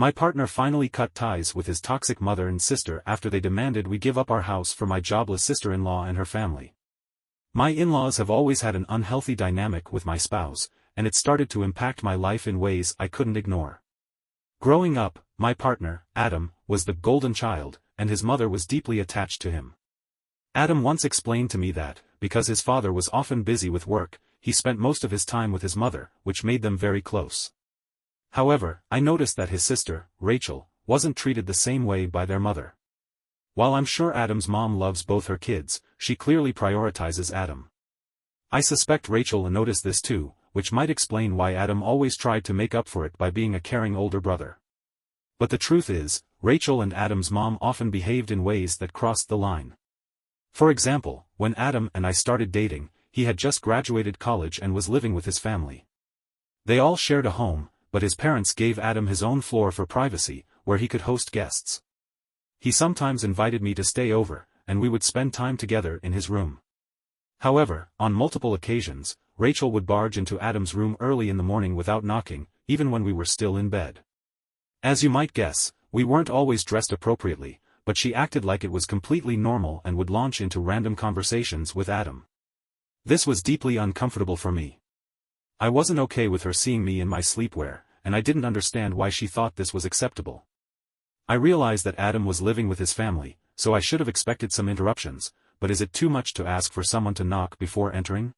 My partner finally cut ties with his toxic mother and sister after they demanded we give up our house for my jobless sister-in-law and her family. My in-laws have always had an unhealthy dynamic with my spouse, and it started to impact my life in ways I couldn't ignore. Growing up, my partner, Adam, was the golden child, and his mother was deeply attached to him. Adam once explained to me that, because his father was often busy with work, he spent most of his time with his mother, which made them very close. However, I noticed that his sister, Rachel, wasn't treated the same way by their mother. While I'm sure Adam's mom loves both her kids, she clearly prioritizes Adam. I suspect Rachel noticed this too, which might explain why Adam always tried to make up for it by being a caring older brother. But the truth is, Rachel and Adam's mom often behaved in ways that crossed the line. For example, when Adam and I started dating, he had just graduated college and was living with his family. They all shared a home, but his parents gave Adam his own floor for privacy, where he could host guests. He sometimes invited me to stay over, and we would spend time together in his room. However, on multiple occasions, Rachel would barge into Adam's room early in the morning without knocking, even when we were still in bed. As you might guess, we weren't always dressed appropriately, but she acted like it was completely normal and would launch into random conversations with Adam. This was deeply uncomfortable for me. I wasn't okay with her seeing me in my sleepwear, and I didn't understand why she thought this was acceptable. I realized that Adam was living with his family, so I should have expected some interruptions, but is it too much to ask for someone to knock before entering?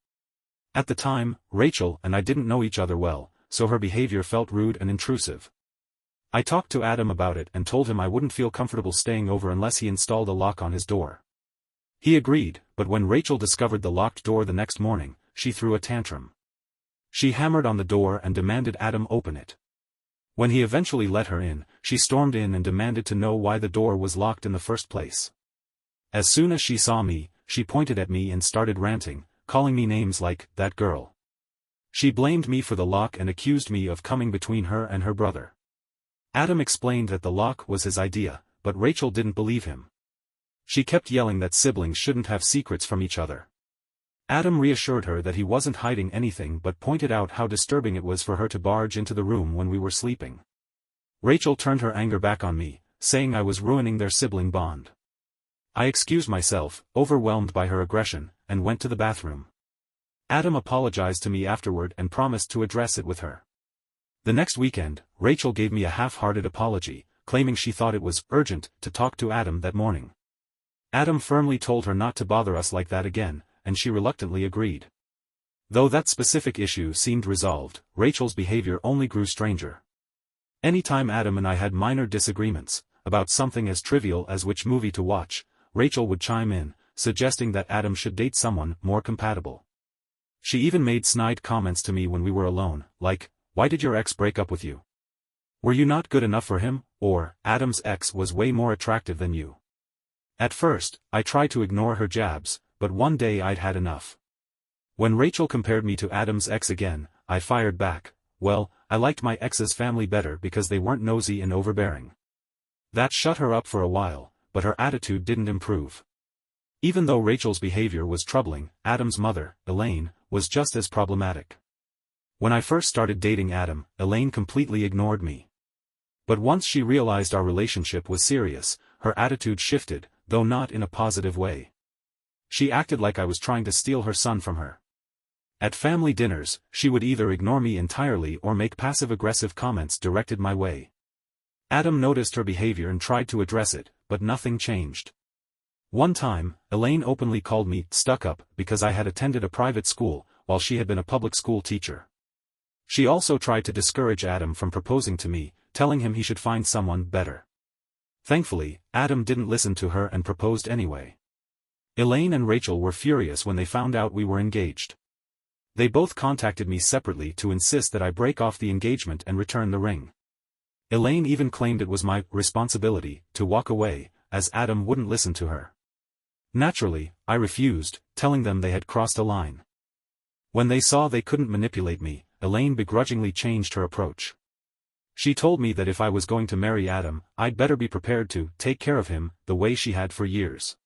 At the time, Rachel and I didn't know each other well, so her behavior felt rude and intrusive. I talked to Adam about it and told him I wouldn't feel comfortable staying over unless he installed a lock on his door. He agreed, but when Rachel discovered the locked door the next morning, she threw a tantrum. She hammered on the door and demanded Adam open it. When he eventually let her in, she stormed in and demanded to know why the door was locked in the first place. As soon as she saw me, she pointed at me and started ranting, calling me names like, "that girl." She blamed me for the lock and accused me of coming between her and her brother. Adam explained that the lock was his idea, but Rachel didn't believe him. She kept yelling that siblings shouldn't have secrets from each other. Adam reassured her that he wasn't hiding anything but pointed out how disturbing it was for her to barge into the room when we were sleeping. Rachel turned her anger back on me, saying I was ruining their sibling bond. I excused myself, overwhelmed by her aggression, and went to the bathroom. Adam apologized to me afterward and promised to address it with her. The next weekend, Rachel gave me a half-hearted apology, claiming she thought it was urgent to talk to Adam that morning. Adam firmly told her not to bother us like that again, and she reluctantly agreed. Though that specific issue seemed resolved, Rachel's behavior only grew stranger. Anytime Adam and I had minor disagreements, about something as trivial as which movie to watch, Rachel would chime in, suggesting that Adam should date someone more compatible. She even made snide comments to me when we were alone, like, "Why did your ex break up with you? Were you not good enough for him?" or, "Adam's ex was way more attractive than you." At first, I tried to ignore her jabs, but one day I'd had enough. When Rachel compared me to Adam's ex again, I fired back, "Well, I liked my ex's family better because they weren't nosy and overbearing." That shut her up for a while, but her attitude didn't improve. Even though Rachel's behavior was troubling, Adam's mother, Elaine, was just as problematic. When I first started dating Adam, Elaine completely ignored me. But once she realized our relationship was serious, her attitude shifted, though not in a positive way. She acted like I was trying to steal her son from her. At family dinners, she would either ignore me entirely or make passive-aggressive comments directed my way. Adam noticed her behavior and tried to address it, but nothing changed. One time, Elaine openly called me stuck-up because I had attended a private school, while she had been a public school teacher. She also tried to discourage Adam from proposing to me, telling him he should find someone better. Thankfully, Adam didn't listen to her and proposed anyway. Elaine and Rachel were furious when they found out we were engaged. They both contacted me separately to insist that I break off the engagement and return the ring. Elaine even claimed it was my responsibility to walk away, as Adam wouldn't listen to her. Naturally, I refused, telling them they had crossed a line. When they saw they couldn't manipulate me, Elaine begrudgingly changed her approach. She told me that if I was going to marry Adam, I'd better be prepared to take care of him, the way she had for years.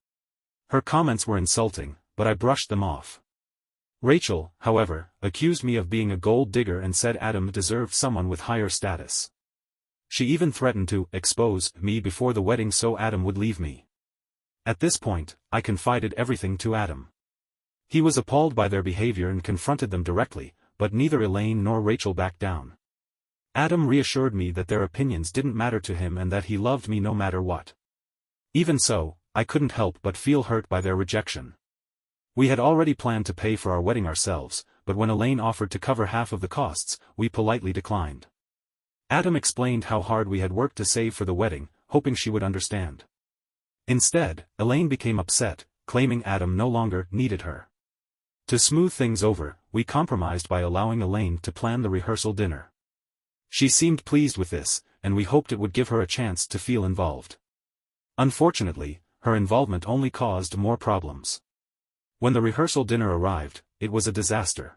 Her comments were insulting, but I brushed them off. Rachel, however, accused me of being a gold digger and said Adam deserved someone with higher status. She even threatened to expose me before the wedding so Adam would leave me. At this point, I confided everything to Adam. He was appalled by their behavior and confronted them directly, but neither Elaine nor Rachel backed down. Adam reassured me that their opinions didn't matter to him and that he loved me no matter what. Even so, I couldn't help but feel hurt by their rejection. We had already planned to pay for our wedding ourselves, but when Elaine offered to cover half of the costs, we politely declined. Adam explained how hard we had worked to save for the wedding, hoping she would understand. Instead, Elaine became upset, claiming Adam no longer needed her. To smooth things over, we compromised by allowing Elaine to plan the rehearsal dinner. She seemed pleased with this, and we hoped it would give her a chance to feel involved. Unfortunately, her involvement only caused more problems. When the rehearsal dinner arrived, it was a disaster.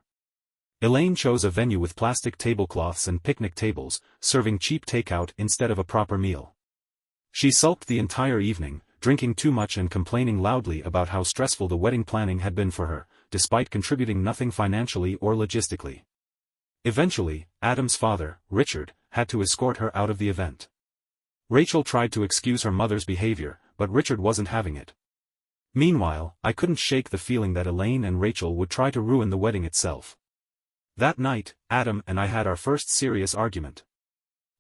Elaine chose a venue with plastic tablecloths and picnic tables, serving cheap takeout instead of a proper meal. She sulked the entire evening, drinking too much and complaining loudly about how stressful the wedding planning had been for her, despite contributing nothing financially or logistically. Eventually, Adam's father, Richard, had to escort her out of the event. Rachel tried to excuse her mother's behavior, but Richard wasn't having it. Meanwhile, I couldn't shake the feeling that Elaine and Rachel would try to ruin the wedding itself. That night, Adam and I had our first serious argument.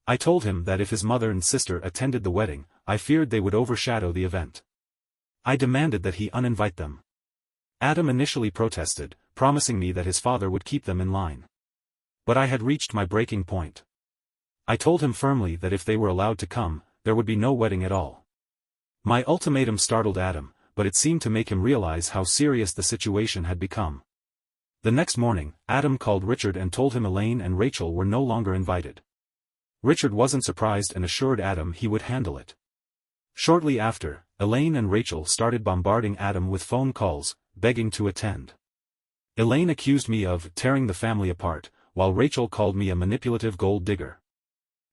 I told him that if his mother and sister attended the wedding, I feared they would overshadow the event. I demanded that he uninvite them. Adam initially protested, promising me that his father would keep them in line. But I had reached my breaking point. I told him firmly that if they were allowed to come, there would be no wedding at all. My ultimatum startled Adam, but it seemed to make him realize how serious the situation had become. The next morning, Adam called Richard and told him Elaine and Rachel were no longer invited. Richard wasn't surprised and assured Adam he would handle it. Shortly after, Elaine and Rachel started bombarding Adam with phone calls, begging to attend. Elaine accused me of tearing the family apart, while Rachel called me a manipulative gold digger.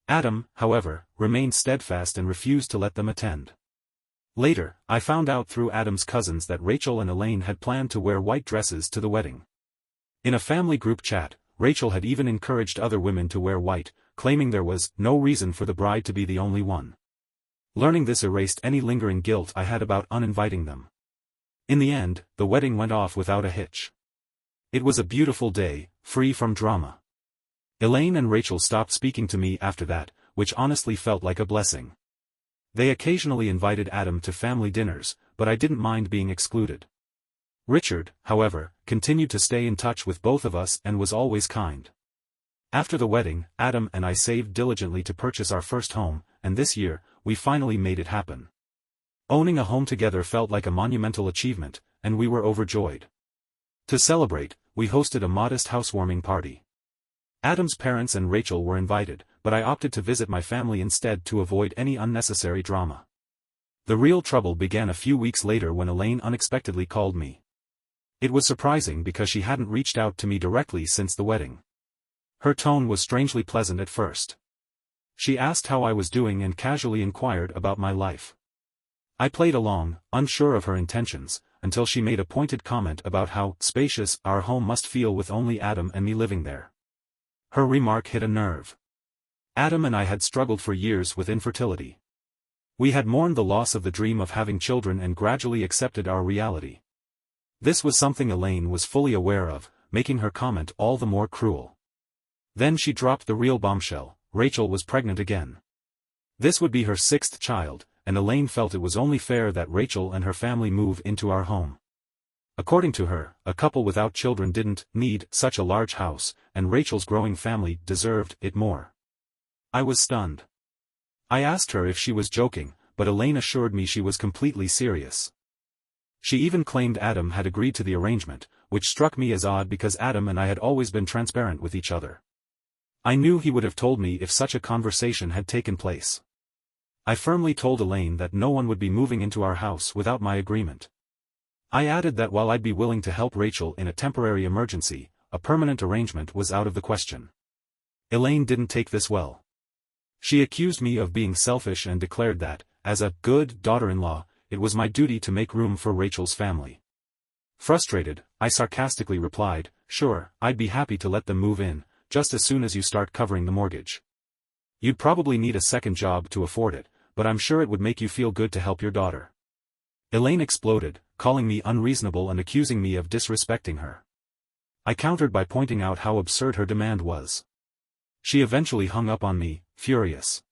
Adam, however, remained steadfast and refused to let them attend. Later, I found out through Adam's cousins that Rachel and Elaine had planned to wear white dresses to the wedding. In a family group chat, Rachel had even encouraged other women to wear white, claiming there was no reason for the bride to be the only one. Learning this erased any lingering guilt I had about uninviting them. In the end, the wedding went off without a hitch. It was a beautiful day, free from drama. Elaine and Rachel stopped speaking to me after that, which honestly felt like a blessing. They occasionally invited Adam to family dinners, but I didn't mind being excluded. Richard, however, continued to stay in touch with both of us and was always kind. After the wedding, Adam and I saved diligently to purchase our first home, and this year, we finally made it happen. Owning a home together felt like a monumental achievement, and we were overjoyed. To celebrate, we hosted a modest housewarming party. Adam's parents and Rachel were invited, but I opted to visit my family instead to avoid any unnecessary drama. The real trouble began a few weeks later when Elaine unexpectedly called me. It was surprising because she hadn't reached out to me directly since the wedding. Her tone was strangely pleasant at first. She asked how I was doing and casually inquired about my life. I played along, unsure of her intentions, until she made a pointed comment about how spacious our home must feel with only Adam and me living there. Her remark hit a nerve. Adam and I had struggled for years with infertility. We had mourned the loss of the dream of having children and gradually accepted our reality. This was something Elaine was fully aware of, making her comment all the more cruel. Then she dropped the real bombshell: Rachel was pregnant again. This would be her 6th child, and Elaine felt it was only fair that Rachel and her family move into our home. According to her, a couple without children didn't need such a large house, and Rachel's growing family deserved it more. I was stunned. I asked her if she was joking, but Elaine assured me she was completely serious. She even claimed Adam had agreed to the arrangement, which struck me as odd because Adam and I had always been transparent with each other. I knew he would have told me if such a conversation had taken place. I firmly told Elaine that no one would be moving into our house without my agreement. I added that while I'd be willing to help Rachel in a temporary emergency, a permanent arrangement was out of the question. Elaine didn't take this well. She accused me of being selfish and declared that, as a good daughter-in-law, it was my duty to make room for Rachel's family. Frustrated, I sarcastically replied, "Sure, I'd be happy to let them move in, just as soon as you start covering the mortgage." You'd probably need a second job to afford it, but I'm sure it would make you feel good to help your daughter." Elaine exploded, calling me unreasonable and accusing me of disrespecting her. I countered by pointing out how absurd her demand was. She eventually hung up on me, furious.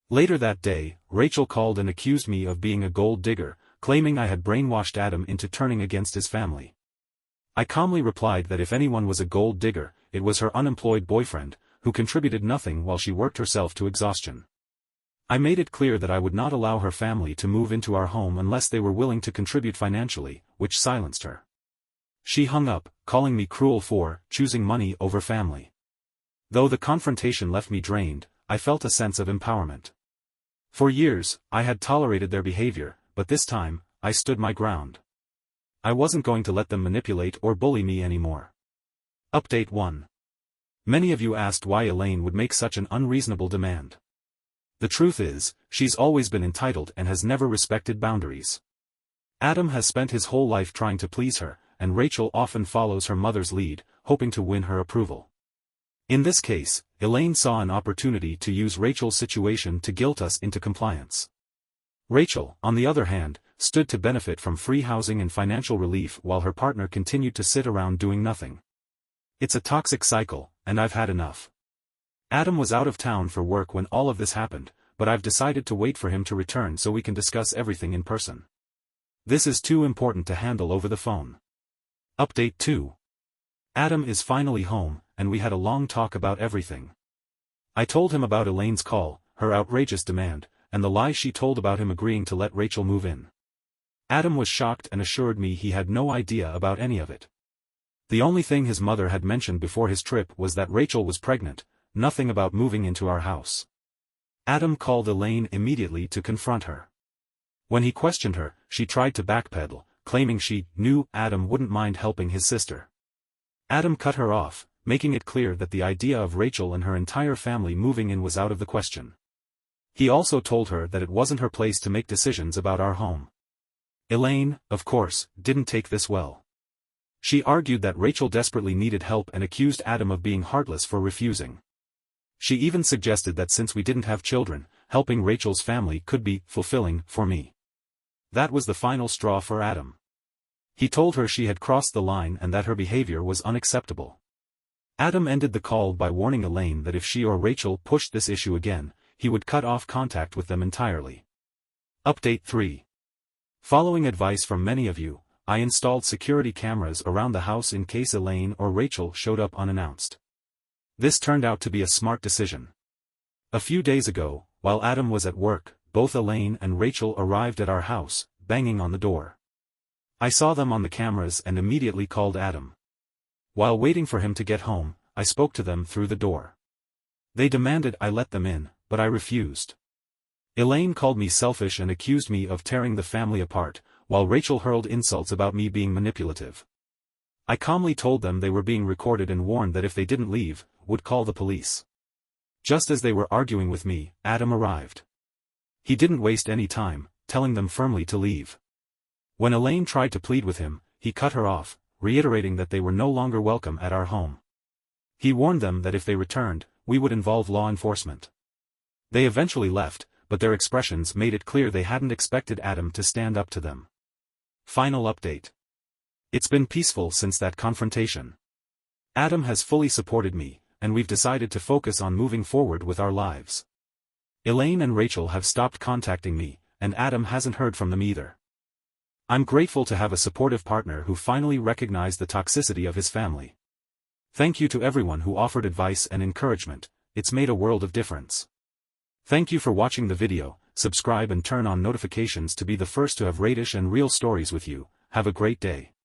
Later that day, Rachel called and accused me of being a gold digger, claiming I had brainwashed Adam into turning against his family. I calmly replied that if anyone was a gold digger, it was her unemployed boyfriend, who contributed nothing while she worked herself to exhaustion. I made it clear that I would not allow her family to move into our home unless they were willing to contribute financially, which silenced her. She hung up, calling me cruel for choosing money over family. Though the confrontation left me drained, I felt a sense of empowerment. For years, I had tolerated their behavior, but this time, I stood my ground. I wasn't going to let them manipulate or bully me anymore. Update 1. Many of you asked why Elaine would make such an unreasonable demand. The truth is, she's always been entitled and has never respected boundaries. Adam has spent his whole life trying to please her, and Rachel often follows her mother's lead, hoping to win her approval. In this case, Elaine saw an opportunity to use Rachel's situation to guilt us into compliance. Rachel, on the other hand, stood to benefit from free housing and financial relief while her partner continued to sit around doing nothing. It's a toxic cycle, and I've had enough. Adam was out of town for work when all of this happened, but I've decided to wait for him to return so we can discuss everything in person. This is too important to handle over the phone. Update 2. Adam is finally home, and we had a long talk about everything. I told him about Elaine's call, her outrageous demand, and the lie she told about him agreeing to let Rachel move in. Adam was shocked and assured me he had no idea about any of it. The only thing his mother had mentioned before his trip was that Rachel was pregnant, nothing about moving into our house. Adam called Elaine immediately to confront her. When he questioned her, she tried to backpedal, claiming she knew Adam wouldn't mind helping his sister. Adam cut her off, making it clear that the idea of Rachel and her entire family moving in was out of the question. He also told her that it wasn't her place to make decisions about our home. Elaine, of course, didn't take this well. She argued that Rachel desperately needed help and accused Adam of being heartless for refusing. She even suggested that since we didn't have children, helping Rachel's family could be fulfilling for me. That was the final straw for Adam. He told her she had crossed the line and that her behavior was unacceptable. Adam ended the call by warning Elaine that if she or Rachel pushed this issue again, he would cut off contact with them entirely. Update 3. Following advice from many of you, I installed security cameras around the house in case Elaine or Rachel showed up unannounced. This turned out to be a smart decision. A few days ago, while Adam was at work, both Elaine and Rachel arrived at our house, banging on the door. I saw them on the cameras and immediately called Adam. While waiting for him to get home, I spoke to them through the door. They demanded I let them in, but I refused. Elaine called me selfish and accused me of tearing the family apart, while Rachel hurled insults about me being manipulative. I calmly told them they were being recorded and warned that if they didn't leave, would call the police. Just as they were arguing with me, Adam arrived. He didn't waste any time, telling them firmly to leave. When Elaine tried to plead with him, he cut her off, reiterating that they were no longer welcome at our home. He warned them that if they returned, we would involve law enforcement. They eventually left, but their expressions made it clear they hadn't expected Adam to stand up to them. Final update. It's been peaceful since that confrontation. Adam has fully supported me, and we've decided to focus on moving forward with our lives. Elaine and Rachel have stopped contacting me, and Adam hasn't heard from them either. I'm grateful to have a supportive partner who finally recognized the toxicity of his family. Thank you to everyone who offered advice and encouragement, it's made a world of difference. Thank you for watching the video, subscribe and turn on notifications to be the first to have radish and real stories with you. Have a great day.